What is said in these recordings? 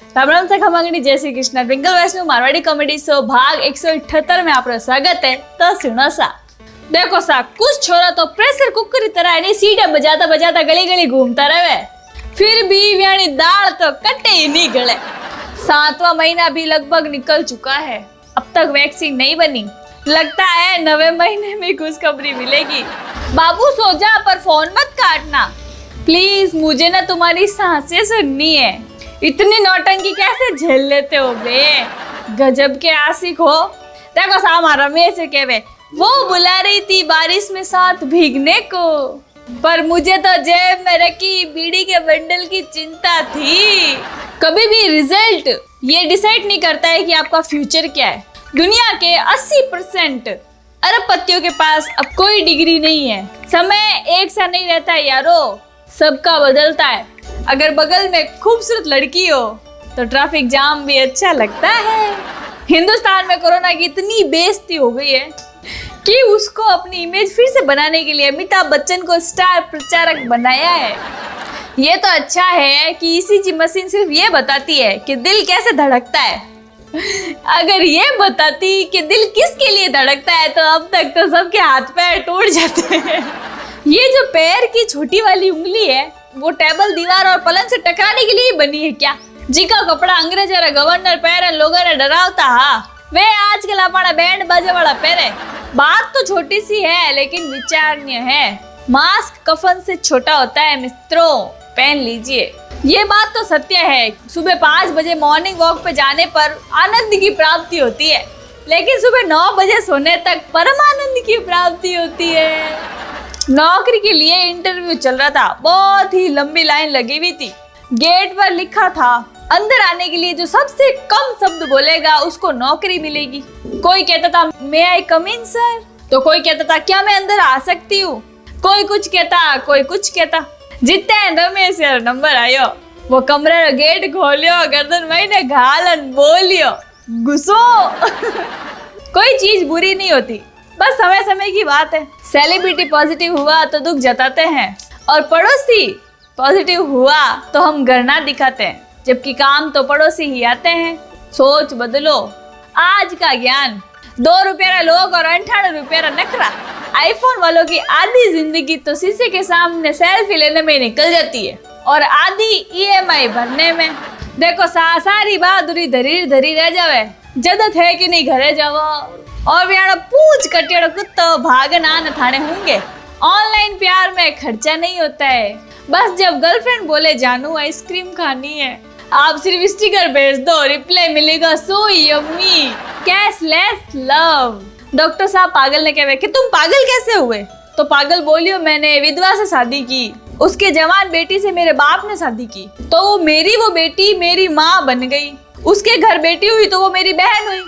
राम राम से खमंगनी जय श्री कृष्ण। ट्विंकल वैष्णव Marwari comedy show भाग 178 में आपका स्वागत है। तो सुनो सा, देखो सा, कुछ छोरा तो प्रेशर कुकर की तरह नहीं सीढ़ियां बजाता बजाता गली गली घूमता रहे, फिर भी यानी दाल तो कटे ही नहीं गले। 7वां महीना भी लगभग निकल चुका है, अब तक वैक्सीन नहीं बनी। लगता है 9वें महीने में खुशखबरी मिलेगी। बाबू सो जा पर फोन मत काटना प्लीज, मुझे ना तुम्हारी सांसें सुननी है। इतनी नौटंकी कैसे झेल लेते हो बे, गजब के आशिक हो। देखो सामा रमेश कहवे वो बुला रही थी बारिश में साथ भीगने को, पर मुझे तो जेब में रखी बीड़ी के बंडल की चिंता थी। कभी भी रिजल्ट ये डिसाइड नहीं करता है कि आपका फ्यूचर क्या है। दुनिया के 80% अरबपतियों के पास अब कोई डिग्री नहीं है। समय एक सा नहीं रहता है यारो, सबका बदलता है। अगर बगल में खूबसूरत लड़की हो तो ट्रैफिक जाम भी अच्छा लगता है। हिंदुस्तान में कोरोना की इतनी बेइज्जती हो गई है कि उसको अपनी इमेज फिर से बनाने के लिए अमिताभ बच्चन को स्टार प्रचारक बनाया है। ये तो अच्छा है कि ईसीजी मशीन सिर्फ ये बताती है कि दिल कैसे धड़कता है। अगर ये बताती कि दिल किसके लिए धड़कता है तो अब तक तो सबके हाथ पैर टूट जाते हैं। ये जो पैर की छोटी वाली उंगली है वो टेबल, दीवार और पलंग से टकराने के लिए बनी है क्या? जिका कपड़ा अंग्रेज और गवर्नर पैर लोगों ने डरावता हा, वे आजकल अपना बैंड बाजे वाला पैरे। बात तो छोटी सी है लेकिन विचारणीय है। मास्क कफन से छोटा होता है मित्रों, पहन लीजिए। ये बात तो सत्य है। सुबह 5 बजे मॉर्निंग वॉक पे जाने पर आनंद की प्राप्ति होती है, लेकिन सुबह 9 बजे सोने तक परमानंद की प्राप्ति होती है। नौकरी के लिए इंटरव्यू चल रहा था, बहुत ही लंबी लाइन लगी हुई थी। गेट पर लिखा था अंदर आने के लिए जो सबसे कम शब्द बोलेगा उसको नौकरी मिलेगी। कोई कहता था मे आई कम इन सर, तो कोई कहता था क्या मैं अंदर आ सकती हूँ। कोई कुछ कहता, कोई कुछ कहता। जितने रमेश यार नंबर आयो, वो कमरे रो गेट खोलियो, गर्दन महीने घालन बोलियो घुसो। कोई चीज बुरी नहीं होती, बस समय समय की बात है। सेलिब्रिटी पॉजिटिव हुआ तो दुख जताते हैं और पड़ोसी पॉजिटिव हुआ तो हम गरना दिखाते हैं, जबकि काम तो पड़ोसी ही आते हैं। सोच बदलो। आज का ज्ञान 2 रुपया लोग और 98 रुपया नखरा। आईफोन वालों की आधी जिंदगी तो शीशे के सामने सेल्फी लेने में निकल जाती है और आधी ईएमआई भरने में। देखो सारी बहादुरी धरी धरी रह जावे, जदत है कि नहीं घरे जाओ और व्याड़ा पूछ कटियाड़ा कुत्तो भागना न थाने होंगे। ऑनलाइन प्यार में खर्चा नहीं होता है, बस जब गर्लफ्रेंड बोले जानू आइसक्रीम खानी है, आप सिर्फ स्टिकर भेज दो, रिप्लाई मिलेगा so yummy. Cashless love. Doctor साहब पागल ने कहा कि तुम पागल कैसे हुए? तो पागल बोलियो मैंने विधवा से शादी की, उसके जवान बेटी से मेरे बाप ने शादी की, तो वो बेटी मेरी माँ बन गई। उसके घर बेटी हुई तो वो मेरी बहन हुई,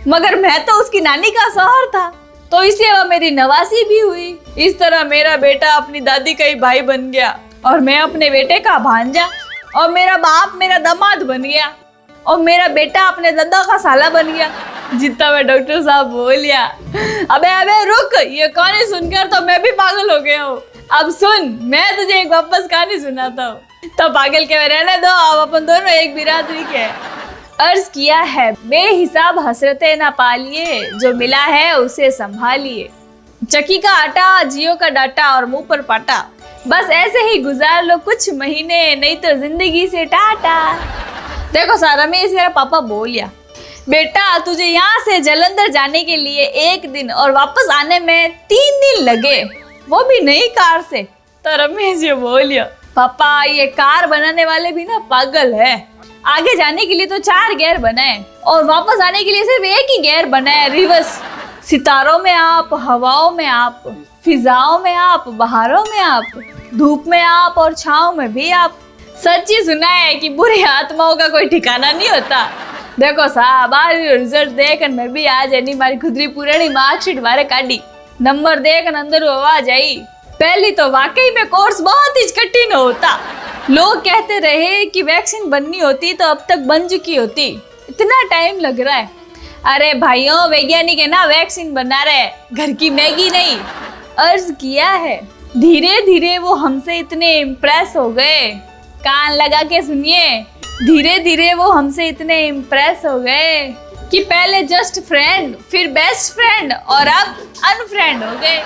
मगर मैं तो उसकी नानी का शौहर था, तो इसलिए वह मेरी नवासी भी हुई। इस तरह मेरा बेटा अपनी दादी का ही भाई बन गया और मैं अपने बेटे का भांजा, और मेरा बाप मेरा दामाद बन गया और मेरा बेटा अपने दादा का साला बन गया। जितना मैं डॉक्टर साहब बोलिया। अबे रुक, ये कहानी सुनकर तो मैं भी पागल हो गया हूँ। अब सुन, मैं तुझे एक वापस कहानी सुनाता हूँ। तो पागल के रहने दो, अब अपन दोनों एक बिरादरी के। अर्ज किया है बेहिसाब हसरतें ना पालिए, जो मिला है उसे संभालिए। चक्की का आटा, जियो का डाटा और मुंह पर पाटा, बस ऐसे ही गुजार लो कुछ महीने, नहीं तो जिंदगी से टाटा। देखो सारा रमेश मेरा पापा बोलिया, बेटा तुझे यहाँ से जलंधर जाने के लिए 1 दिन और वापस आने में 3 दिन लगे, वो भी नई कार से। तो रमेश ये बोलिया, पापा ये कार बनाने वाले भी ना पागल है। आगे जाने के लिए तो 4 गियर बनाए और वापस आने के लिए सिर्फ 1 ही गियर बनाए, रिवर्स। सितारों में आप, हवाओं में आप, फिजाओं में आप, बहारों में आप, धूप में आप और छांव में भी आप। सच्ची सुना है कि बुरी आत्माओं का कोई ठिकाना नहीं होता। देखो साहब, रिजल्ट देख मैं भी आज एनी मारी खुदरी पुरानी मार्कशीट बारे काटी, नंबर देख अंदर आवाज आई। पहली तो वाकई में कोर्स बहुत ही कठिन होता। लोग कहते रहे कि वैक्सीन बननी होती तो अब तक बन चुकी होती, इतना टाइम लग रहा है। अरे भाइयों, वैज्ञानिक है ना वैक्सीन बना रहे, घर की मैगी नहीं। अर्ज किया है। धीरे धीरे वो हमसे इतने इम्प्रेस हो गए कान लगा के सुनिए। धीरे धीरे वो हमसे इतने इम्प्रेस हो गए कि पहले जस्ट फ्रेंड, फिर बेस्ट फ्रेंड और अब अनफ्रेंड हो गए।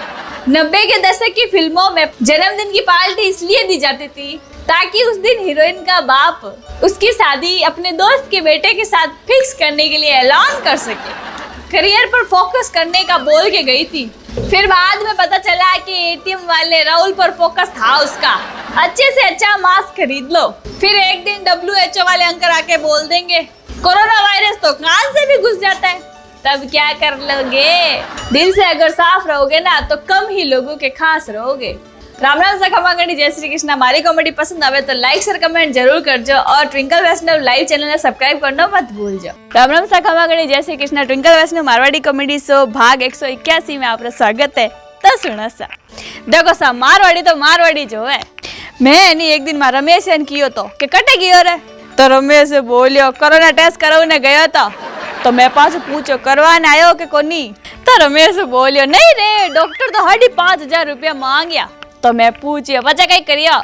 90 के दशक की फिल्मों में जन्मदिन की पार्टी इसलिए दी जाती थी ताकि उस दिन हीरोइन का बाप उसकी शादी अपने दोस्त के बेटे के साथ फिक्स करने के लिए ऐलान कर सके। करियर पर फोकस करने का बोल के गई थी। फिर बाद में पता चला कि एटीएम वाले राहुल पर फोकस था उसका। अच्छे से अच्छा मास्क खरीद लो। फिर एक दिन WHO वाले अंकल आके बोल देंगे कोरोना वायरस तो कान से भी घुस जाता है, तब क्या कर लोगे? दिल से अगर साफ रहोगे ना तो कम ही लोगों के खास रहोगे। राम राम सा खमा गणी, जय श्री कृष्ण। हमारी कॉमेडी पसंद आवे तो लाइक शेयर कमेंट जरूर करजो और ट्विंकल वैष्णव लाइव चैनल ने सब्सक्राइब करना मत भूल जाओ। राम राम सा खमा गणी, जय श्री कृष्ण। ट्विंकल वैष्णव मारवाड़ी कॉमेडी शो भाग 181 में आपका स्वागत है। तो सुनो सा, देखो सा, मारवाड़ी तो मारवाड़ी जो है। मैं नहीं एक दिन मार रमेश कियो तो के कटे गयो रे, तो रमेश बोलियो कोरोना टेस्ट कराने गयो तो मैं पास पूछो करवाने आयो के कोनी, तो रमेश बोलियो नहीं रे डॉक्टर तो 5,500 रुपया मांगया। तो मैं पूछियो बच्चा कई करियो,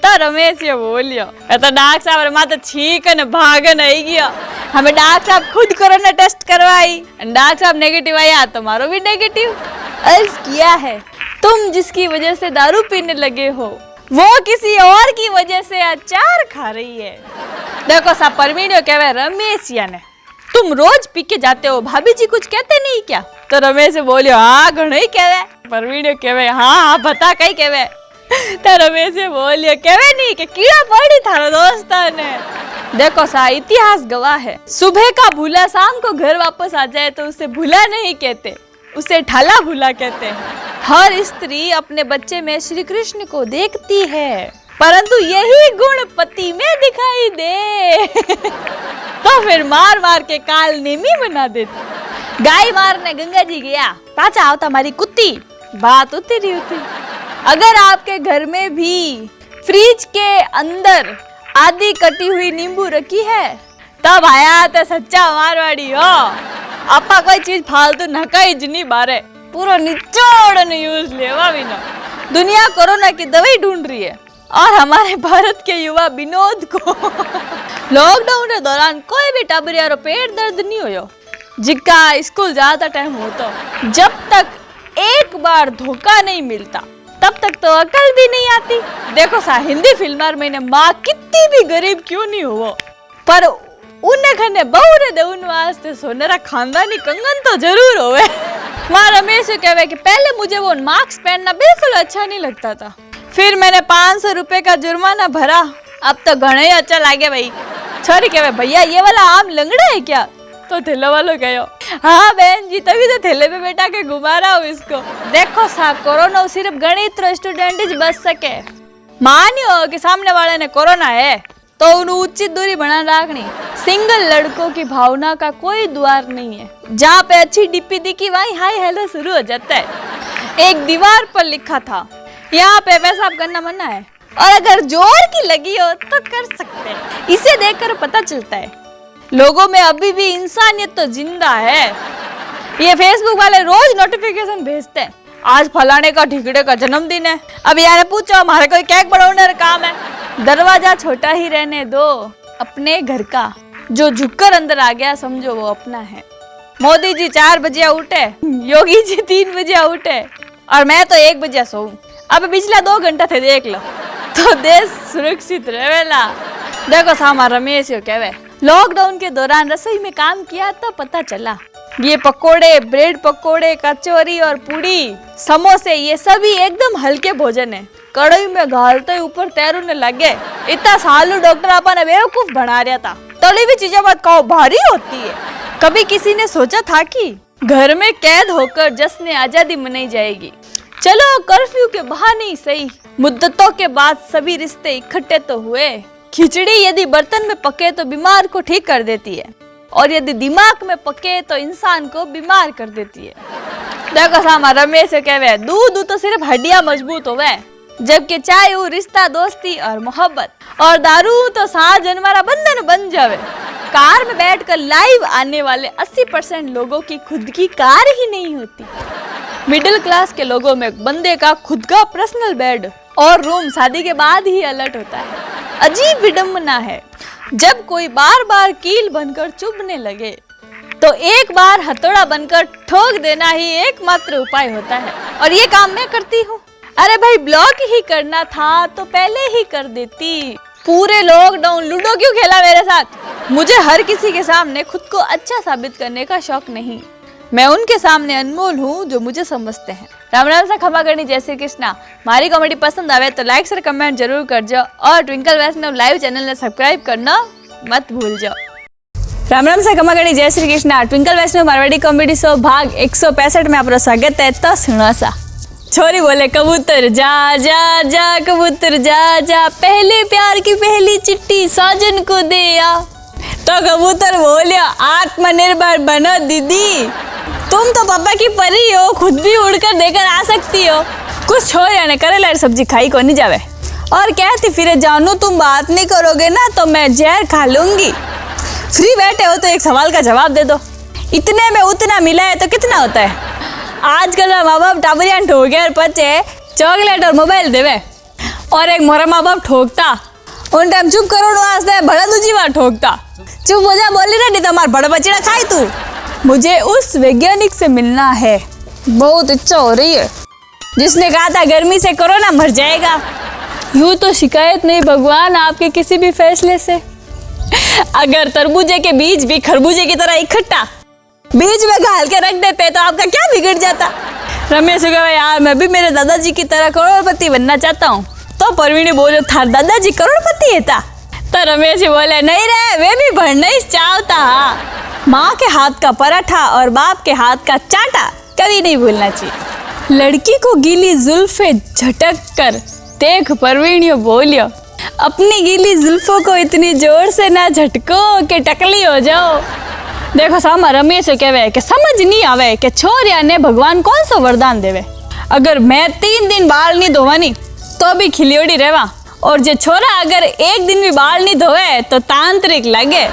तो रमेश ये बोलियो मैं तो डॉक्टर साहब माते छीकन भागन आई गया। हमें डॉक्टर साहब खुद कोरोना टेस्ट करवाई, डॉक्टर साहब नेगेटिव आया तो मारो भी नेगेटिव। अर्ज किया है तुम जिसकी वजह से दारू पीने लगे हो वो किसी और की वजह से अचार खा रही है। देखो सा परमीणियो कहवे रमेश ने तुम रोज पी के जाते हो, भाभी जी कुछ कहते नहीं क्या? तो रमेश बोलियो हाँ घणो ही कहवे। परमीणियो कहवे हाँ बता कई कहवे। तो रमेश बोलियो कहवे नहीं कि कीड़ा पड़ी थारो दोस्ता ने। देखो सा इतिहास गवाह है, सुबह का भूला शाम को घर वापस आ जाए तो उसे भूला नहीं कहते, उसे ठाला भूला कहते हैं। हर स्त्री अपने बच्चे में श्री कृष्ण को देखती है, परंतु यही गुण पति में दिखाई दे तो फिर मार मार के काल नेमी बना देती। गाय मारने गंगा जी गया, पाचा आवता मारी कुत्ती, बात उतरी होती। अगर आपके घर में भी फ्रिज के अंदर आधी कटी हुई नींबू रखी है तब आया तो सच्चा मारवाड़ी हो। आपा कोई चीज फालतू नकाई जनी बारे पूरा निचोड़ ने यूज लेवा भी ना। दुनिया कोरोना की दवाई ढूंढ रही है और हमारे भारत के युवा विनोद को लॉकडाउन के दौरान कोई भी टाबरियारो पेट दर्द नहीं होयो जिसका स्कूल जाता टाइम हो तो जब तक एक बार धोखा नहीं मिलता तब तक तो अकल भी नहीं आती। देखो सा हिंदी फिल्म में माँ कितनी भी गरीब क्यों नहीं हो पर उन्हें खने बहुरे देउन वास्ते सोनेरा खानदानी कंगन तो जरूर होवे। माँ रमेश कहवे कि पहले मुझे वो मास्क पहनना बिल्कुल अच्छा नहीं लगता था, फिर मैंने 500 रुपए का जुर्माना भरा, अब तो घणे ही अच्छा लागे भाई। छोरी कहवे भैया ये वाला आम लंगड़ा है क्या? तो थैला वालों कहो हाँ बहन जी तभी तो थैले पे बैठा के घुमा रहा हूँ इसको। देखो सा कोरोना सिर्फ गणित स्टूडेंट ही बच सके। मानियो कि सामने वाले ने कोरोना है तो उन्हें उचित दूरी बना रखनी। सिंगल लड़कों की भावना का कोई द्वार नहीं है, जहाँ पे अच्छी डीपी दिखी वहीं हाय हेलो शुरू हो जाता है। एक दीवार पर लिखा था यहाँ पे पेशाब करना मना है और अगर जोर की लगी हो तो कर सकते हैं। इसे देखकर पता चलता है लोगों में अभी भी इंसानियत तो जिंदा है। ये फेसबुक वाले रोज नोटिफिकेशन भेजते हैं आज फलाने का ठिकड़े का जन्मदिन है, अब यार पूछो हमारे कोई केक बढ़ाने का काम है। दरवाजा छोटा ही रहने दो अपने घर का, जो झुककर अंदर आ गया समझो वो अपना है। मोदी जी 4 बजे उठे, योगी जी 3 बजे उठे और मैं तो 1 बजे सोऊं। अब पिछला 2 घंटा थे देख लो तो देश सुरक्षित रहेला। देखो सामा रमेश कहवे लॉकडाउन के दौरान रसोई में काम किया तो पता चला ये पकोड़े, ब्रेड पकोड़े, कचौरी और पूड़ी, समोसे ये सभी एकदम हल्के भोजन है। कढ़ाई में घालते ऊपर तैरने लगे। इतना सालू डॉक्टर आपा ने बेवकूफ बना रहा था। तली हुई चीजें मत खाओ भारी होती है। कभी किसी ने सोचा था कि घर में कैद होकर जश्न आजादी मनाई जाएगी? चलो कर्फ्यू के बहाने ही सही, मुद्दतों के बाद सभी रिश्ते इकट्ठे तो हुए। खिचड़ी यदि बर्तन में पके तो बीमार को ठीक कर देती है और यदि दिमाग में पके तो इंसान को बीमार कर देती है। देखो सामा रमेश कहवे दूध तो सिर्फ हड्डियां मजबूत होवे, जबकि चाय वो रिश्ता दोस्ती और मोहब्बत और दारू तो साथ जनवारा बंधन बन जावे। कार में बैठकर लाइव आने वाले 80% लोगों की खुद की कार ही नहीं होती। मिडिल क्लास के लोगों में बंदे का खुद का पर्सनल बेड और रूम शादी के बाद ही अलर्ट होता है। अजीब विडंबना है। जब कोई बार बार कील बनकर चुभने लगे तो एक बार हथौड़ा बनकर ठोक देना ही एकमात्र उपाय होता है, और ये काम मैं करती हूँ। अरे भाई, ब्लॉक ही करना था तो पहले ही कर देती। पूरे लॉकडाउन लूडो क्यों खेला मेरे साथ? मुझे हर किसी के सामने खुद को अच्छा साबित करने का शौक नहीं। मैं उनके सामने अनमोल हूँ जो मुझे समझते हैं। राम राम से खमा करनी, जय श्री कृष्णा। मारी कॉमेडी पसंद आवे तो लाइक शेयर कमेंट जरूर कर जाओ, और ट्विंकल वैष्णव लाइव चैनल ने सब्सक्राइब करना मत भूल जाओ। राम राम से खमा करनी, जय श्री कृष्णा। ट्विंकल वैष्णव मारवाड़ी कॉमेडी शो भाग 165 में आपका स्वागत है। तो सुनो सा। छोरी बोले कबूतर जा जा जा, कबूतर जा जा, पहले प्यार की पहली चिट्ठी साजन को दे आ। तो कबूतर बोलिया आत्मनिर्भर बनो दीदी, तुम तो पापा की परी हो, खुद भी उड़कर देकर आ सकती हो। कुछ छोरिया ने करेला सब्जी खाई को नहीं जावे और कहती फिरे जानू तुम बात नहीं करोगे ना तो मैं जहर खा लूंगी। फ्री बैठे हो तो एक सवाल का जवाब दे दो, इतने में उतना मिला है तो कितना होता है? आजकल माँ बाप टाबरियान ठोके और बच्चे चॉकलेट और मोबाइल देवे, और एक मोरा माँ बाप ठोकता उन टाइम चुप करो वास्ते बड़ा दूजी बार ठोकता। चुप हो जा, बोली ना नहीं तो हमारा बड़ा बचड़ा खाई तू। मुझे उस वैज्ञानिक से मिलना है, बहुत इच्छा हो रही है, जिसने कहा था गर्मी से कोरोना मर जाएगा। यूं तो शिकायत नहीं भगवान आपके किसी भी फैसले से। अगर तरबूजे के बीज भी खरबूजे की तरह इकट्ठा बीज में घाल के रख देते तो आपका क्या बिगड़ जाता? रमेश कहा यार मैं भी मेरे दादाजी की तरह करोड़पति बनना चाहता हूँ। तो परवीने बोलो थार दादाजी करोड़पति है था? तो रमेश बोले नहीं रे, वे भी बढ़ना ही चाहता। माँ के हाथ का पराठा और बाप के हाथ का चाटा कभी नहीं भूलना चाहिए। लड़की को गीली जुल्फे झटक कर देख परवीणियों बोलियो, अपनी गीली जुल्फों को इतनी जोर से ना झटको कि टकली हो जाओ। देखो सामा रमेश कहवे कि समझ नहीं आवे कि छोरिया ने भगवान कौन सा वरदान देवे। अगर मैं 3 दिन बाल नहीं धोवानी तो भी खिलियोड़ी रहवा, और जे छोरा अगर 1 दिन भी बाल नहीं धोवे तो तांत्रिक लगे।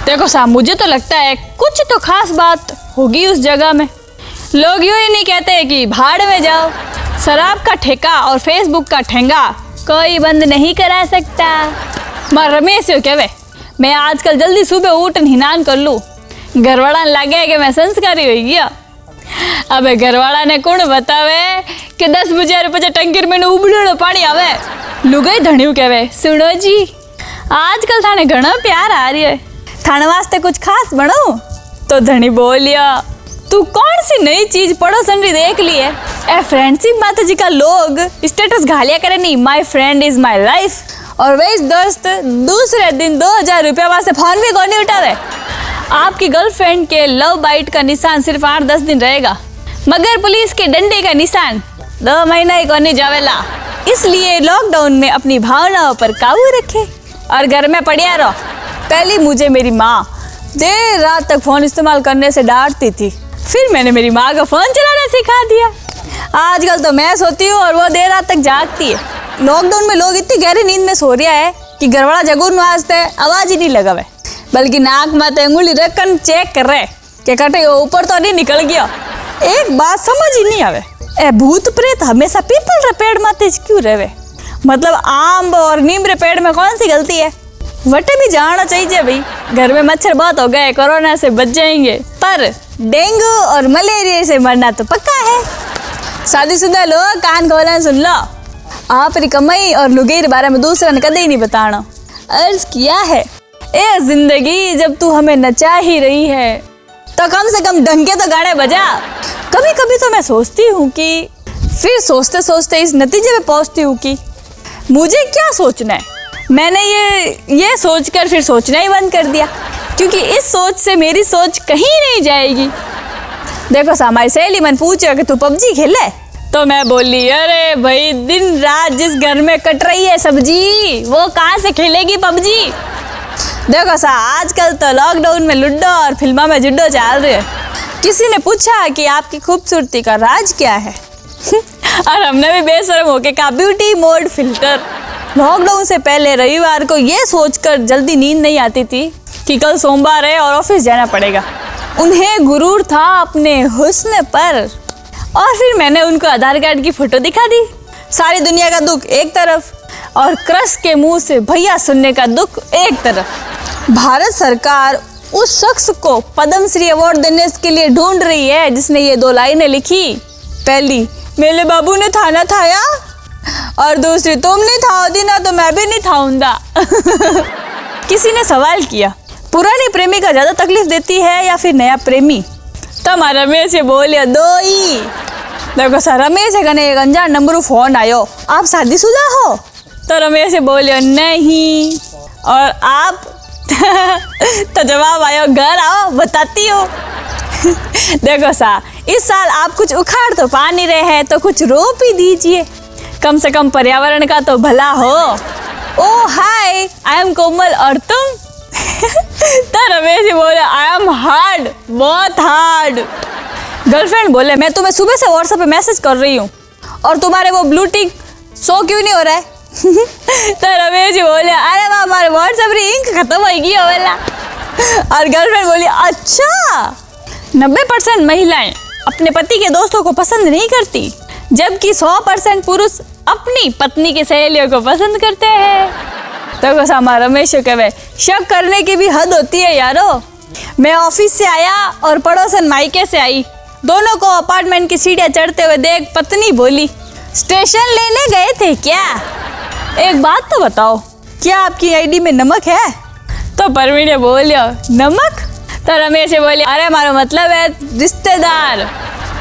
देखो साहब, मुझे तो लगता है कुछ तो खास बात होगी उस जगह में। लोग यूं ही नहीं कहते कि भाड़ में जाओ। शराब का ठेका और फेसबुक का ठेंगा कोई बंद नहीं करा सकता। मां रमेश कहवे मैं आजकल जल्दी सुबह उठ हिनान कर लूँ, घरवाड़ा लगे कि मैं संस्कारी हो गया। अबे घरवाड़ा ने कौन बतावे कि 10 बजे टंकीर में उबड़ो पानी आवे। लुगाई धणियों कहवे सुनो जी आजकल थाने घणो प्यार आ रही है, थाने वास्ते कुछ खास बनो। तो धनी बोलिया तू कौन सी नई चीज पड़ोसन री देख ली है? ए फ्रेंडशिप माता जी का लोग स्टेटस घालिया करे नहीं, my friend is my life, और वे दोस्त दूसरे दिन 2000 रुपया वास्ते फोन भी कौन नहीं उठावे। आपकी गर्लफ्रेंड के लव बाइट का निशान सिर्फ 8-10 दिन रहेगा, मगर पुलिस के डंडे का निशान 2 महीना ही कोनी जावेला। इसलिए लॉकडाउन में अपनी भावनाओं पर काबू रखे और घर में पड़िया रहो। पहले मुझे मेरी माँ देर रात तक फोन इस्तेमाल करने से डांटती थी, फिर मैंने मेरी माँ को फोन चलाना सिखा दिया। आजकल तो मैं सोती हूँ और वो देर रात तक जागती है। लॉकडाउन में लोग इतनी गहरी नींद में सो रहा है कि घरवाला जगून वास्ते आवाज ही नहीं लगावे, बल्कि नाक में अंगुली रखकर चेक कर रहे कि कटे ऊपर तो नहीं निकल गया। एक बात समझ ही नहीं आवे, ए भूत प्रेत हमेशा पीपल रे पेड़ माते क्यों रहे? मतलब आम और नीम रे पेड़ में कौन सी गलती है? वटे भी जाना चाहिए भाई, घर में मच्छर बहुत हो गए, कोरोना से बच जाएंगे, पर डेंगू और मलेरिया से मरना तो पक्का है। शादीशुदा लोग कान खोलन सुन लो, आप री कमाई और लुगाई के बारे में दूसरा ने कदे ही नहीं बताना। अर्ज किया है ए जिंदगी जब तू हमें नचा ही रही है तो कम से कम ढंग के तो गाने बजा। कभी कभी तो मैं सोचती हूँ कि फिर सोचते सोचते इस नतीजे पे पहुँचती हूँ कि मुझे क्या सोचना है। मैंने ये सोचकर फिर सोचना ही बंद कर दिया, क्योंकि इस सोच से मेरी सोच कहीं नहीं जाएगी। देखो हमारी सहेली मन पूछे कि तू पबजी खेले, तो मैं बोली अरे भाई दिन रात जिस घर में कट रही है सब्जी वो कहाँ से खेलेगी पबजी। देखो सा आजकल तो लॉकडाउन में लूडो और फिल्मों में जुड्डो चल रही है। किसी ने पूछा कि आपकी खूबसूरती का राज क्या है और हमने भी बेशर्म होके कहा ब्यूटी मोड फिल्टर। लॉकडाउन से पहले रविवार को ये सोचकर जल्दी नींद नहीं आती थी कि कल सोमवार है और ऑफिस जाना पड़ेगा। उन्हें गुरूर था अपने हुस्न पर, और फिर मैंने उनको आधार कार्ड की फोटो दिखा दी। सारी दुनिया का दुख एक तरफ और क्रश के मुंह से भैया सुनने का दुख एक तरफ। भारत सरकार उस शख्स को पद्म श्री अवार्ड देने के लिए ढूंढ रही है जिसने ये 2 लाइनें लिखी। पहली, मेरे बाबू ने खाना खाया, और दूसरी, तुम नहीं खाओगी ना तो मैं भी नहीं खाऊंगा। किसी ने सवाल किया, पुरानी प्रेमिका ज्यादा तकलीफ देती है या फिर नया प्रेमी? तब रमेश ये बोले, 2 ही। देखो सर, रमेश का एक अनजान नंबर फोन आयो, आप शादीशुदा हो? तो रमेश ये बोले, नहीं। और आप? तो जवाब आयो, घर आओ बताती हो। देखो सा, इस साल आप कुछ उखाड़ तो पा नहीं रहे हैं तो कुछ रोप ही दीजिए, कम से कम पर्यावरण का तो भला हो। ओ हाय, आई एम कोमल, और तुम? तो रमेश बोले, आई एम हार्ड, बहुत हार्ड। गर्लफ्रेंड बोले, मैं तुम्हें सुबह से व्हाट्सएप पे मैसेज कर रही हूँ और तुम्हारे वो ब्लू टिक शो क्यों नहीं हो रहा है? तो रमेश बोले, अरे वाह, हमारे व्हाट्सएप री इंक खत्म होगी वाला। और गर्लफ्रेंड बोली, अच्छा। 90% महिलाएं अपने पति के दोस्तों को पसंद नहीं करती, जबकि 100% पुरुष अपनी पत्नी की सहेलियों को पसंद करते हैं। तो हमारा रमेश कहे, शक करने की भी हद होती है यारो। मैं ऑफिस से आया और पड़ोसन मायके से आई, दोनों को अपार्टमेंट की सीढ़ियां चढ़ते हुए देख पत्नी बोली, स्टेशन लेने गए थे क्या? एक बात तो बताओ, क्या आपकी आईडी में नमक है? तो परवीन बोलियो, नमक? तो रमेश बोले, अरे मारो मतलब है रिश्तेदार।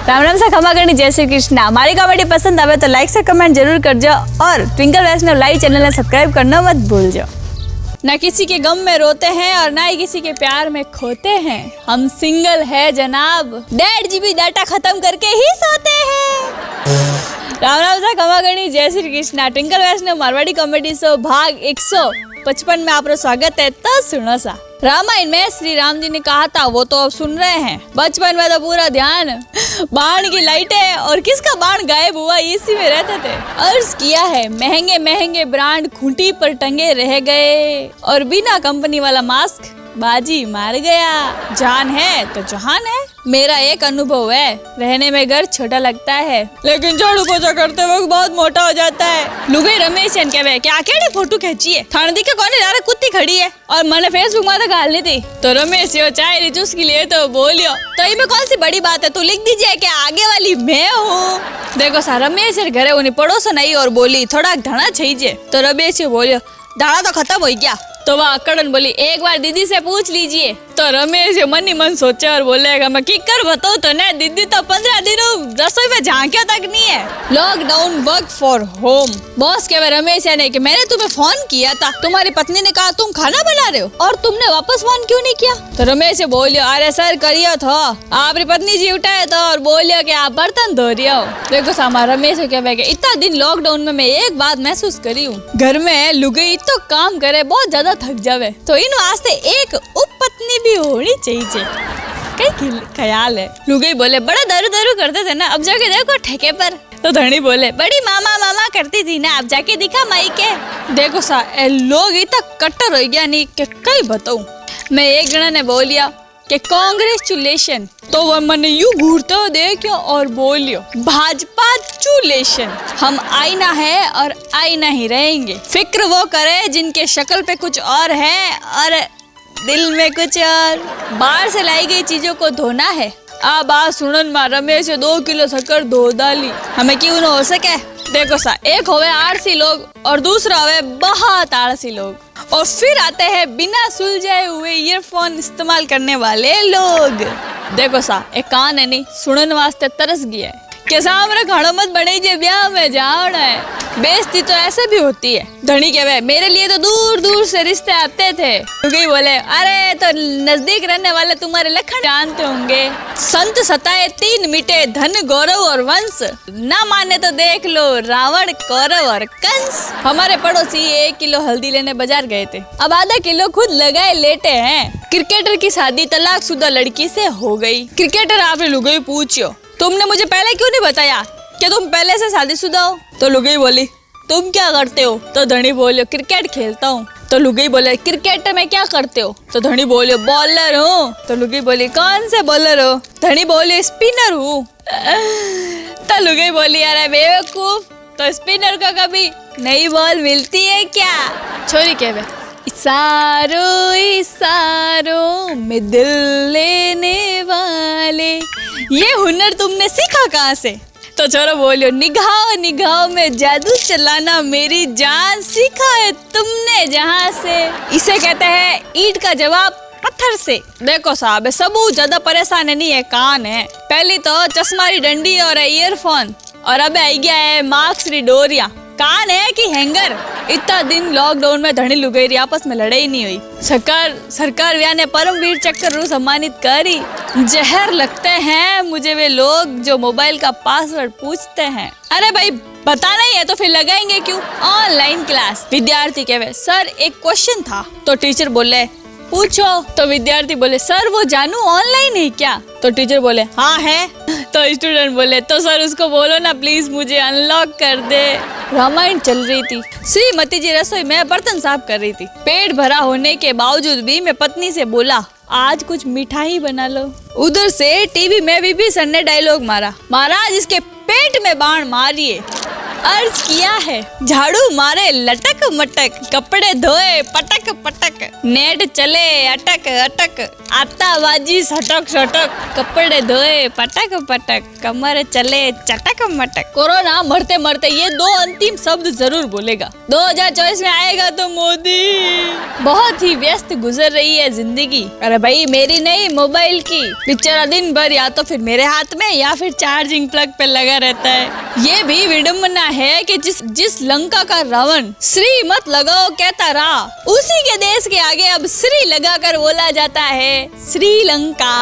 राम राम से खमा करनी, जय श्री कृष्ण। हमारी कॉमेडी पसंद आवे तो लाइक से कमेंट जरूर कर जाओ और ट्विंकल वैष्णव लाइव चैनल में सब्सक्राइब करना मत भूल जाओ। न किसी के गम में रोते हैं और ना ही किसी के प्यार में खोते हैं, हम सिंगल है जनाब, 1.5 GB डाटा खत्म करके ही सोते हैं। राम राम सा खमा करनी, जय श्री कृष्ण। ट्विंकल वैष्णव मारवाड़ी कॉमेडी शो भाग 155 में आपका स्वागत है। तो सुनो सा, रामायण में श्री राम जी ने कहा था वो तो अब सुन रहे हैं। बचपन में तो पूरा ध्यान बाण की लाइटें और किसका बाण गायब हुआ इसी में रहते थे। अर्ज किया है, महंगे महंगे ब्रांड खूंटी पर टंगे रह गए और बिना कंपनी वाला मास्क बाजी मार गया। जान है तो जहान है। मेरा एक अनुभव है, रहने में घर छोटा लगता है लेकिन झाड़ू पोछा करते वक्त बहुत मोटा हो जाता है। लुगाई रमेश के क्या केड़ी फोटो खींची है, थाने दी के कोने यार कुत्ती खड़ी है और मैंने फेसबुक में डाल ली थी। तो रमेश यो चाय रिचूस के लिए तो बोलियो, तो इनमें कौन सी बड़ी बात है, तू लिख दीजिए कि आगे वाली मैं हूँ। देखो सा, रमेश घरे उन्हें पड़ोसन आई और बोली, थोड़ा धना चाहिए। तो रमेश बोलियो, धाना तो खत्म हो गया। तो वह अकड़न बोली, एक बार दीदी से पूछ लीजिए। तो रमेश मन ही मन सोचा और बोलेगा, मैं की कर बताऊं तो ना, दीदी तो 15 दिनों रसोई में झांकिया तक नहीं है। Lockdown work for home. Boss कहे रमेश ने कि मैंने तुम्हें फोन किया था, तुम्हारी पत्नी ने कहा तुम खाना बना रहे हो और तुमने वापस फोन क्यों नहीं किया? तो रमेश बोलियो, अरे सर करियो था, आपकी पत्नी जी उठाए तो और बोलियो कि आप बर्तन धो रही हो। देखो सामा, रमेश कहे इतना दिन लॉकडाउन में मैं एक बात महसूस करी हूँ, घर में लुगाई तो काम करे बहुत ज्यादा थक जावे, तो इन वास्ते एक उपपत्नी भी होनी चाहिए। कई ख्याल है। लुगाई बोले, बड़ा दारू दारू करते थे ना, अब जाके देखो ठेके पर। तो धनी बोले, बड़ी मामा मामा करती थी ना, अब जाके दिखा माई के। देखो सा, लोग इतना कट्टर हो गया नहीं कि कई बताऊं। मैं एक जना ने बोलिया कि कांग्रेचुलेशन, तो वह मैंने यूं घूरते हुए देखियो और बोलियो, भाजपा चुलेशन। हम आईना है और आईना ही रहेंगे। फिक्र वो करे जिनके शक्ल पे कुछ और है और दिल में कुछ और। बाहर से लाई गई चीजों को धोना है। अब बात सुनन में, रमेश 2 किलो शक्कर धो डाली, हमें क्यों न हो सके। देखो सा, एक होवे आलसी लोग और दूसरा होवे बहुत आलसी लोग, और फिर आते हैं बिना सुलझाए हुए ईयरफोन इस्तेमाल करने वाले लोग। देखो सा, एक कान है नहीं, सुनन वास्ते तरस गया है कि सामने खाना मत बने ब्याह में जाना है। बेइज्जती तो ऐसे भी होती है। धनी कहे, मेरे लिए तो दूर दूर से रिश्ते आते थे। क्योंकि बोले, अरे तो नजदीक रहने वाले तुम्हारे लखन जानते होंगे। संत सताए 3 मिटे, धन गौरव और वंश, ना माने तो देख लो रावण कौरव और कंस। हमारे पड़ोसी 1 किलो हल्दी लेने बाजार गए थे, अब आधा किलो खुद लगाए लेटे हैं। क्रिकेटर की शादी तलाकशुदा लड़की से हो गई। क्रिकेटर आपने लुगाई पूछो, तुमने मुझे पहले क्यों नहीं बताया कि तुम पहले से शादीशुदा हो? तो लुगाई बोली, तुम क्या करते हो? तो धनी बोलियो, क्रिकेट खेलता हूँ। तो लुगाई बोले, क्रिकेट में क्या करते हो? तो धनी बोलियो, बॉलर हूँ। तो लुगाई बोली, कौन से बॉलर हो? धनी बोलियो, स्पिनर हूँ। तो लुगाई बोली, अरे बेवकूफ, तो स्पिनर को कभी नई बॉल मिलती है क्या? छोरी कहवे इशारों इशारों में दिल लेने वाले, ये हुनर तुमने सीखा कहाँ से? तो छोरो बोलियो निगाहों निगाहों में जादू चलाना मेरी जान सीखा है तुमने जहाँ से। इसे कहते हैं ईंट का जवाब पत्थर से। देखो साहब सबूत ज्यादा परेशान नहीं है, कान है। पहली तो चश्मारी डंडी और ईयरफोन, और अब आई गया है मार्क्स री डोरिया। कान है कि हैंगर? इतना दिन लॉकडाउन में धनी लुगेरी आपस में लड़ाई नहीं हुई। सरकार व्या ने परमवीर चक्र रू सम्मानित करी। जहर लगते हैं मुझे वे लोग जो मोबाइल का पासवर्ड पूछते हैं। अरे भाई बताना ही है तो फिर लगाएंगे क्यों? Online class. विद्यार्थी कहे सर एक क्वेश्चन था, तो टीचर बोले पूछो। तो विद्यार्थी बोले सर वो जानू ऑनलाइन है क्या? तो टीचर बोले हाँ है। तो स्टूडेंट बोले तो सर उसको बोलो ना प्लीज मुझे अनलॉक कर दे। रामायण चल रही थी। श्रीमती जी रसोई में बर्तन साफ कर रही थी। पेट भरा होने के बावजूद भी मैं पत्नी से बोला आज कुछ मिठाई बना लो। उधर से टीवी में विभीषण ने डायलॉग मारा, महाराज इसके पेट में बाण मारिए। अर्ज किया है झाड़ू मारे लटक मटक, कपड़े धोए पटक पटक, नेट चले अटक अटक, आताबाजी सटक सटक, कपड़े धोए पटक पटक, कमर चले चटक मटक। कोरोना मरते मरते ये दो अंतिम शब्द जरूर बोलेगा। 2024 में आएगा तो मोदी। बहुत ही व्यस्त गुजर रही है जिंदगी। अरे भाई मेरी नहीं मोबाइल की। बेचारा दिन भर या तो फिर मेरे हाथ में या फिर चार्जिंग प्लग पे लगा रहता है। ये भी विडम्बना है कि जिस लंका का रावण श्री मत लगाओ कहता रहा, उसी के देश के आगे अब श्री लगाकर बोला जाता है श्रीलंका।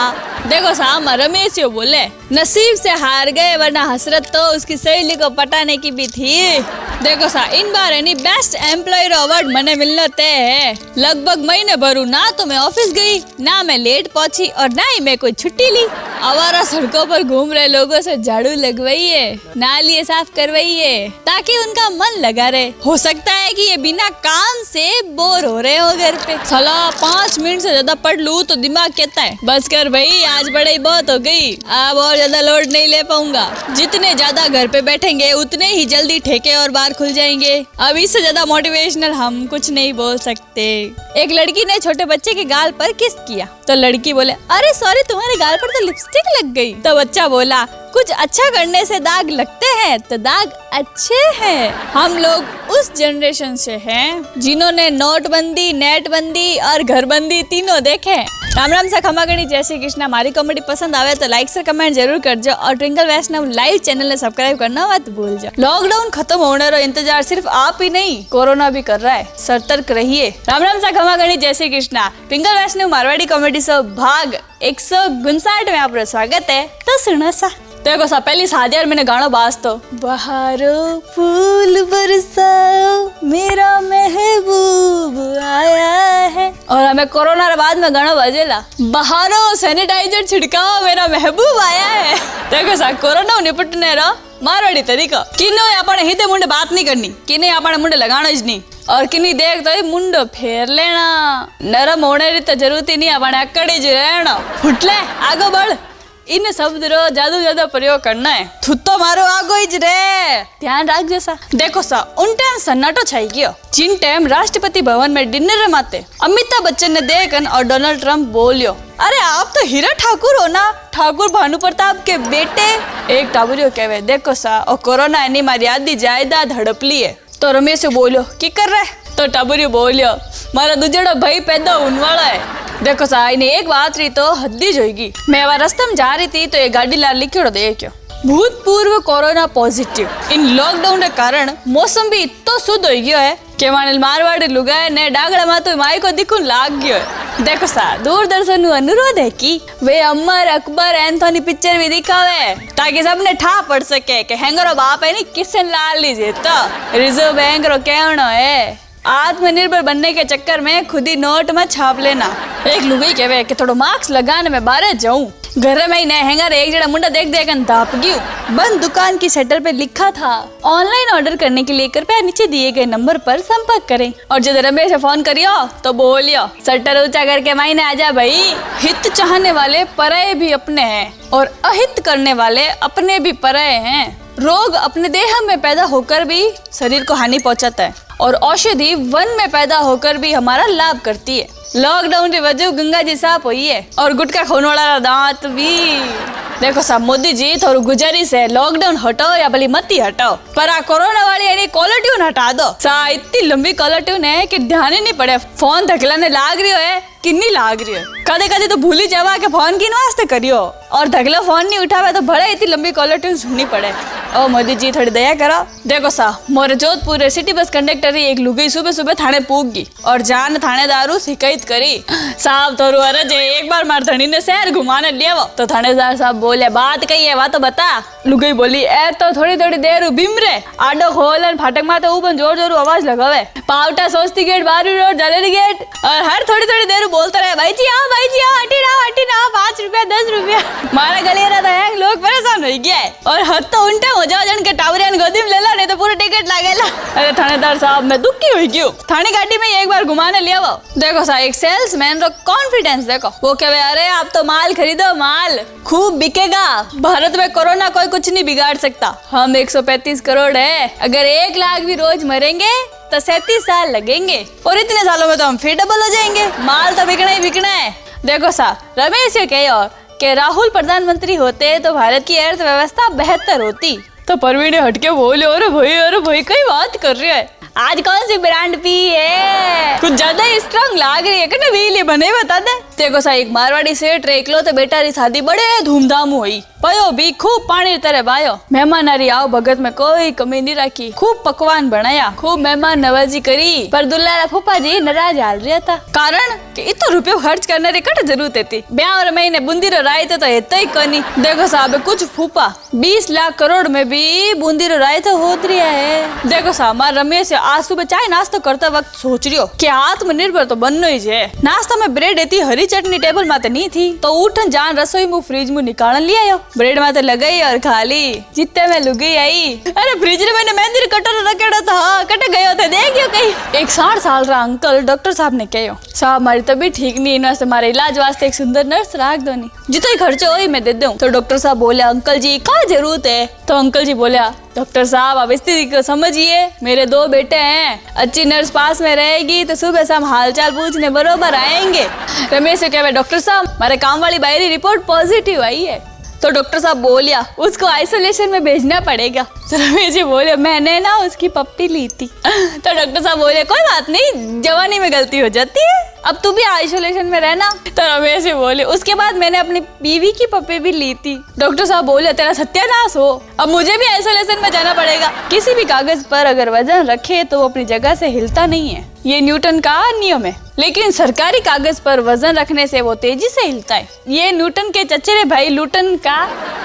देखो साहब रमेश यो बोले नसीब से हार गए वरना हसरत तो उसकी सहेली को पटाने की भी थी। देखो सा इन बार यानी बेस्ट एम्प्लॉयर अवार्ड मने मिलना तय है। लगभग महीने भरू ना तो मैं ऑफिस गई, ना मैं लेट पहुंची और ना ही मैं कोई छुट्टी ली। आवारा सड़कों पर घूम रहे लोगों से झाड़ू लगवाइए, नालियाँ साफ करवाइए ताकि उनका मन लगा रहे। हो सकता है कि ये बिना काम से बोर हो रहे हो घर पे। साला 5 मिनट से ज्यादा पढ़ लूं तो दिमाग कहता है बस कर भाई आज पढ़ाई बहुत हो गई, अब और ज्यादा लोड नहीं ले पाऊंगा। जितने ज्यादा घर पे बैठेंगे उतने ही जल्दी ठेके और बार खुल जाएंगे। अब इससे ज्यादा मोटिवेशनल हम कुछ नहीं बोल सकते। एक लड़की ने छोटे बच्चे के गाल पर किस किया तो लड़की बोले अरे सॉरी तुम्हारे गाल पर तो लिपस्टिक लग गई। तो बच्चा बोला कुछ अच्छा करने से दाग लगते हैं तो दाग अच्छे हैं। हम लोग उस जनरेशन से हैं जिन्होंने नोटबंदी, नेटबंदी और घरबंदी तीनों देखे। राम राम सा खमा गणी, जय श्री कृष्णा। हमारी कॉमेडी पसंद आवे तो लाइक से कमेंट जरूर कर जो और ट्विंकल वैष्णव लाइव चैनल ने सब्सक्राइब करना मत भूल जाओ। लॉकडाउन खत्म होने का इंतजार सिर्फ आप ही नहीं कोरोना भी कर रहा है, सतर्क रहिए। राम राम सा खमा गणी, जय श्री कृष्णा। ट्विंकल वैष्णव मारवाड़ी कॉमेडी शो भाग 159 में आपका स्वागत है। तो सुनो सा देखो सा पहली शादी और मैंने गाना बाज तो बहारो फूल बरसाओ मेरा महबूब आया है, और हमें कोरोना के बाद में गाना बजेला बहारो सैनिटाइजर छिड़काओ मेरा महबूब आया है। देखो सा कोरोना निपटने रा मारवाड़ी तरीका किनो अपने हिते मुंडे बात नहीं करनी, किने अपने मुंडे लगाना ही नहीं, और किन्हीं देख तो मुंडो फेर लेना। नरम होने की तो जरूरत ही नहीं, अपने अकड़ी ज रहना। फुटले आगो बढ़, इन शब्द रो ज्यादा प्रयोग करना है। थुत्तो मारो आगो ही रे, ध्यान रख जैसा। देखो सा उन टाइम सन्नाटो छाई गयो जिन टाइम राष्ट्रपति भवन में डिनर माते अमिताभ बच्चन ने देखन और डोनाल्ड ट्रम्प बोलियो अरे आप तो हीरा ठाकुर हो ना, ठाकुर भानु प्रताप के बेटे। एक टाबुरियो कहवे देखो सा और कोरोना ने मारी आधी जायदाद हड़प ली है। तो रमेश बोलियो की कर रहे? तो टाबुरियो बोलियो मारा दूजड़ो भाई पैदा होने वाला है। देखो सा इन्हें एक बात रही तो हद्दी जोगी। मैं वह रास्ते में जा रही थी तो एक गाड़ी ला लिखियो देखियो भूतपूर्व कोरोना पॉजिटिव। इन लॉकडाउन के कारण मौसम भी इतो शुद्ध हो गयो है कि माने मारवाड़ी लुगाए ने डागड़ा में तो माई को दिखूं लाग गयो है। देखो सा दूरदर्शन अनुरोध है कि वे अमर अकबर एंथोनी पिक्चर भी दिखावे ताकि सबने ठा पड़ सके कि हैंगरो बाप है नी किशन लाल लीजिए। तो रिजर्व बैंक रो कहना है आत्मनिर्भर बनने के चक्कर में खुद ही नोट में छाप लेना। एक लुगाई कहवे कि थोड़ा मास्क लगाने में बाहर जाऊं, घर में ही नहीं हैंगर एक जड़ा मुंडा देख देख दाप गयू। बंद दुकान की शटर पे लिखा था ऑनलाइन ऑर्डर करने के लिए कृपया नीचे दिए गए नंबर पर संपर्क करें। और जब रमेश से फोन करियो तो बोलियो शटर ऊंचा करके मायने आजा भाई। हित चाहने वाले पराये भी अपने हैं और अहित करने वाले अपने भी पराये हैं। रोग अपने देह में पैदा होकर भी शरीर को हानि पहुंचाता है और औषधि वन में पैदा होकर भी हमारा लाभ करती है। लॉकडाउन की वजह गंगा जी साफ हुई है और गुटखा खोने वाला दांत भी। देखो साहब, मोदी जी थोड़ी गुजारिश है, लॉकडाउन हटाओ या भली मत ही हटाओ, पर आ कोरोना वाली यानी कॉलर ट्यून हटा दो। सा इतनी लंबी कॉलर ट्यून है कि ध्यान ही नहीं पड़े फोन धकलाने लाग रही है किन्नी लाग रही है। कदे कदे तो भूली जावा के फोन किन वास्ते करियो और धगला फोन नहीं उठावे तो भले इतनी लंबी कॉलर ट्यून सुननी पड़े। ओ मोदी जी थोड़ी दया करो। देखो सा, मोरे जोधपुर सिटी बस कंडक्टर ही एक लुगाई सुबह सुबह थाने पूग गई और जान थानेदारू शिकायत करी। साहब थोरू अरज एक बार मार धनी ने शहर घुमाने लिया तो थानेदार साहब बोले बात कही है वा तो बता। लुगाई बोली ए तो थोड़ी थोड़ी देर भीमरे आडो खोल फाटक माते ऊपर जोर जोर आवाज लगावे। पावटा सोचती गेट बारी रोड जलेरी गेट और हर थोड़ी थोड़ी देर बोलता रहे भाई जी आओ हटी ना 5 रुपया 10 रुपया। मारा गली रहा था लोग परेशान हो गया है और हद तो उल्टा हो जाओ जन के टावरियान गोदी में ले ला नहीं तो पूरा टिकट लागेला। अरे थानेदार साहब मैं दुखी हुई क्यों, थाने गाड़ी में एक बार घुमाने लिया वो। देखो सा एक सेल्समैन रो कॉन्फिडेंस देखो, वो कहे अरे आप तो माल खरीदो, माल खूब बिकेगा, भारत में कोरोना कोई कुछ नहीं बिगाड़ सकता, हम 135 करोड़ है, अगर 1 लाख भी रोज मरेंगे तो 37 साल लगेंगे और इतने सालों में तो हम फिर डबल हो जाएंगे, माल तो बिकना ही बिकना है। देखो सा रमेश ये कहे और कि राहुल प्रधानमंत्री होते तो भारत की अर्थव्यवस्था बेहतर होती। तो परवीन हटके बोले अरे भाई कई बात कर रही है, आज कौन सी ब्रांड पी है, कुछ ज्यादा ही स्ट्रांग लाग रही है कि नहीं बने बता दे। देखो सा एक मारवाड़ी सेठ रे एकलो तो बेटा री शादी बड़े धूमधाम हुई, पयो भी खूब पानी तरह बायो, मेहमान नारी आओ भगत में कोई कमी नहीं रखी, खूब पकवान बनाया, खूब मेहमान नवाजी करी, पर दुल्ला फूफा जी नाराज हाल रहा था, कारण कि इतो रुपये खर्च करने री कट जरूरत थी, ब्याह और महीने बूंदी रो रायते तो हेतो ही कोनी। देखो साहब कुछ फूफा 20 लाख करोड़ में भी बूंदी रो रायते होत रहा है। देखो साहब हमारा रमेश आज सुबह चाय नाश्ता करते वक्त सोच रही हो कि आत्मनिर्भर तो बनना ही है। नाश्ता में ब्रेड इतनी हरी चटनी टेबल माते नहीं थी तो उठन जान रसोई मुँह फ्रिज मुँह निकाल लिया, ब्रेड माते लगाई और खा ली। जितने में लुगी आई अरे फ्रिज में मैंने मेहंदी कटर रखेड़ा था, कटे गए थे देखियो कहीं। एक 60 साल रा अंकल डॉक्टर साहब ने कहो साहब हमारी तबीयत ठीक नहीं, इन्होंने हमारे इलाज वास्ते एक सुंदर नर्स रख दो नहीं, जितना खर्चे हो मैं दे दूं। तो डॉक्टर साहब बोले अंकल जी क्या जरूरत है, तो अंकल जी बोले डॉक्टर साहब आप स्थिति को समझिए, मेरे 2 बेटे हैं, अच्छी नर्स पास में रहेगी तो सुबह शाम हालचाल पूछने बरोबर आएंगे। रमेश से कहे डॉक्टर साहब हमारे काम वाली बाहरी रिपोर्ट पॉजिटिव आई है, तो डॉक्टर साहब बोलिया उसको आइसोलेशन में भेजना पड़ेगा। तो रमेश जी बोले मैंने ना उसकी पप्पी ली थी। तो डॉक्टर साहब बोले कोई बात नहीं, जवानी में गलती हो जाती है, अब तू भी आइसोलेशन में रहना। तो रमेश जी बोले उसके बाद मैंने अपनी बीवी की पप्पी भी ली थी। डॉक्टर साहब बोले तेरा सत्यानाश हो, अब मुझे भी आइसोलेशन में जाना पड़ेगा। किसी भी कागज पर अगर वजन रखे तो वो अपनी जगह से हिलता नहीं है, ये न्यूटन का नियम है, लेकिन सरकारी कागज पर वजन रखने से वो तेजी से हिलता है, ये न्यूटन के चचेरे भाई लूटन का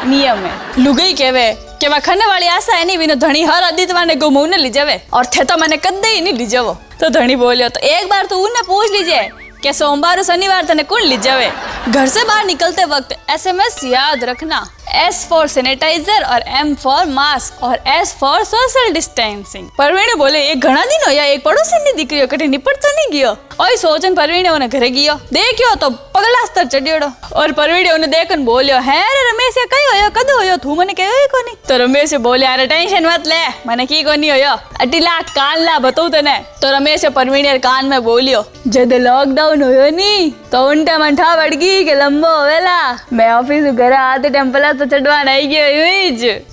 नियम है। लुगाई कहवे कि वह खाने वाली आशा है नहीं, बिनो धनी हर आदित्य ने गुमू ने ली जावे और थे तो मैंने कदे ही नहीं ली जावो। तो धनी बोलियो तो एक बार तो उन्हें पूछ लीजिए कि सोमवार और शनिवार तने कौन ली जावे। घर से बाहर निकलते वक्त SMS याद रखना, S फॉर सैनिटाइजर और M फॉर मास्क और S फॉर सोशल डिस्टेंसिंग। परवीने बोले एक घना दिन हो या एक पड़ोसी ने दिख रही कटे निपट तो नहीं गयो, और सोचन परवीने उन्हें घरे गयो, देखियो तो पगला स्तर चढ़ियोड़ो और परवीने उन्हें देखन बोलियो है रे रमेश कई होयो कद होयो तू मने कहो ही कोनी। तो रमेश बोले अरे टेंशन मत ले मने की कोनी होयो अटिला कान ला बताऊ तने। तो रमेश परवीने कान में बोलियो जद लॉकडाउन होयो नी तो उनटा मंठा बढ़गी के लंबो होवेला, मैं ऑफिस घर आते टेम्पल तो चढ़वा नहीं गयो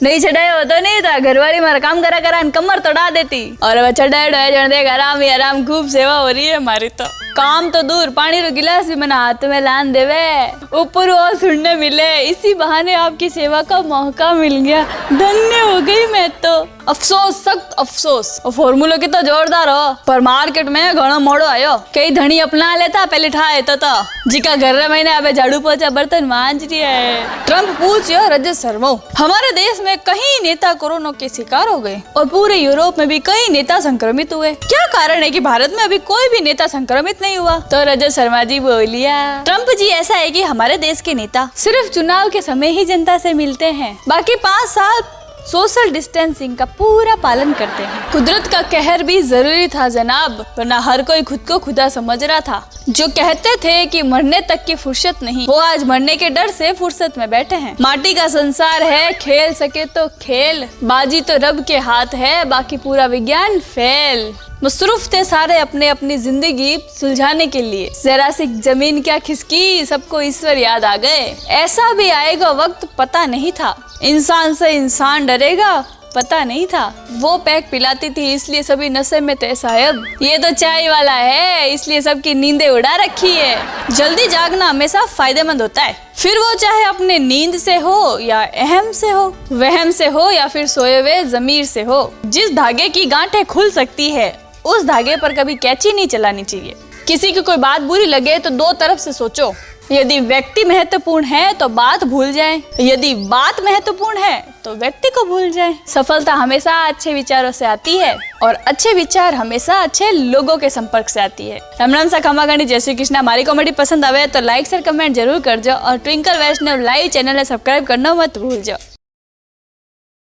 नहीं चढ़ायो तो नहीं था, घरवाली मारा काम करा करा कमर तोड़ा देती और अब चढ़ाए जन देख आराम ही आराम, खूब सेवा हो रही है हमारी। तो काम तो दूर पानी रो गिलास भी मैंने हाथ में लान देवे, ऊपर वो सुनने मिले, इसी बहाने आपकी सेवा का मौका मिल गया, धन्य हो गई मैं तो। अफसोस सख्त अफसोस, और फॉर्मूला कितना जोरदार हो पर मार्केट में घणो मोड़ो आयो, कई धनी अपना लेता पहले ठाए तो जिका घर महीने अब झाड़ू पोछा बर्तन मांज रही है। ट्रम्प पूछो रजत शर्मा हमारे देश में कई नेता कोरोना के शिकार हो गए और पूरे यूरोप में भी कई नेता संक्रमित हुए, क्या कारण है कि भारत में अभी कोई भी नेता संक्रमित नहीं हुआ। तो रजत शर्मा जी बोलिया ट्रम्प जी ऐसा है कि हमारे देश के नेता सिर्फ चुनाव के समय ही जनता से मिलते हैं, बाकी 5 साल सोशल डिस्टेंसिंग का पूरा पालन करते हैं। कुदरत का कहर भी जरूरी था जनाब, वरना हर कोई खुद को खुदा समझ रहा था। जो कहते थे कि मरने तक की फुर्सत नहीं, वो आज मरने के डर से फुर्सत में बैठे हैं। माटी का संसार है, खेल सके तो खेल, बाजी तो रब के हाथ है, बाकी पूरा विज्ञान फेल। मसरूफ थे सारे अपने अपनी जिंदगी सुलझाने के लिए, जरा सी जमीन क्या खिसकी, सबको ईश्वर याद आ गए। ऐसा भी आएगा वक्त पता नहीं था, इंसान से इंसान डरेगा पता नहीं था। वो पैक पिलाती थी इसलिए सभी नशे में थे साहब, ये तो चाय वाला है इसलिए सबकी नींदें उड़ा रखी है। जल्दी जागना हमेशा फायदेमंद होता है, फिर वो चाहे अपने नींद से हो या अहम से हो, वहम से हो या फिर सोए हुए जमीर से हो। जिस धागे की गांठें खुल सकती है उस धागे पर कभी कैंची नहीं चलानी चाहिए। किसी की कोई बात बुरी लगे तो दो तरफ से सोचो, यदि व्यक्ति महत्वपूर्ण है तो बात भूल जाएं, यदि बात महत्वपूर्ण है तो व्यक्ति को भूल जाएं। सफलता हमेशा अच्छे विचारों से आती है और अच्छे विचार हमेशा अच्छे लोगों के संपर्क से आती है। राम राम सा खमा गणी, जय श्री कृष्णा। हमारी कॉमेडी पसंद आवे तो लाइक शेयर कमेंट जरूर कर जाओ और ट्विंकल वैष्णव लाइव चैनल ने सब्सक्राइब करना मत भूल जाओ।